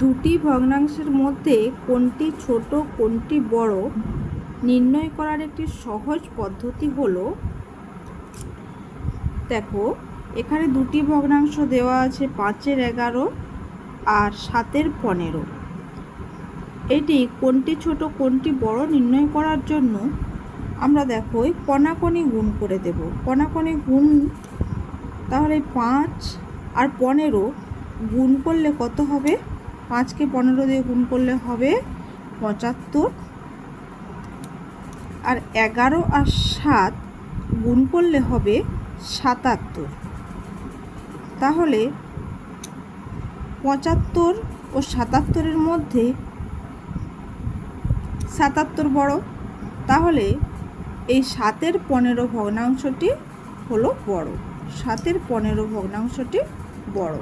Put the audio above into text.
দুটি ভগ্নাংশের মধ্যে কোনটি ছোট কোনটি বড় নির্ণয় করার একটি সহজ পদ্ধতি হলো, দেখো এখানে দুটি ভগ্নাংশ দেওয়া আছে 5-এর 11 আর 7-এর 15। এটি কোনটি ছোট কোনটি বড় নির্ণয় করার জন্য আমরা দেখো কণাকণি গুণ করে দেব। কণাকণি গুণ, তাহলে 5 আর 15 গুণ করলে কত হবে? 5কে 15 দিয়ে গুণ করলে হবে 75, আর 11 আর 7 গুণ করলে হবে 77। তাহলে 75 ও 77-এর মধ্যে 77 বড়, তাহলে এই 7-এর 15 ভগ্নাংশটি হলো বড়। 7-এর 15 ভগ্নাংশটি বড়।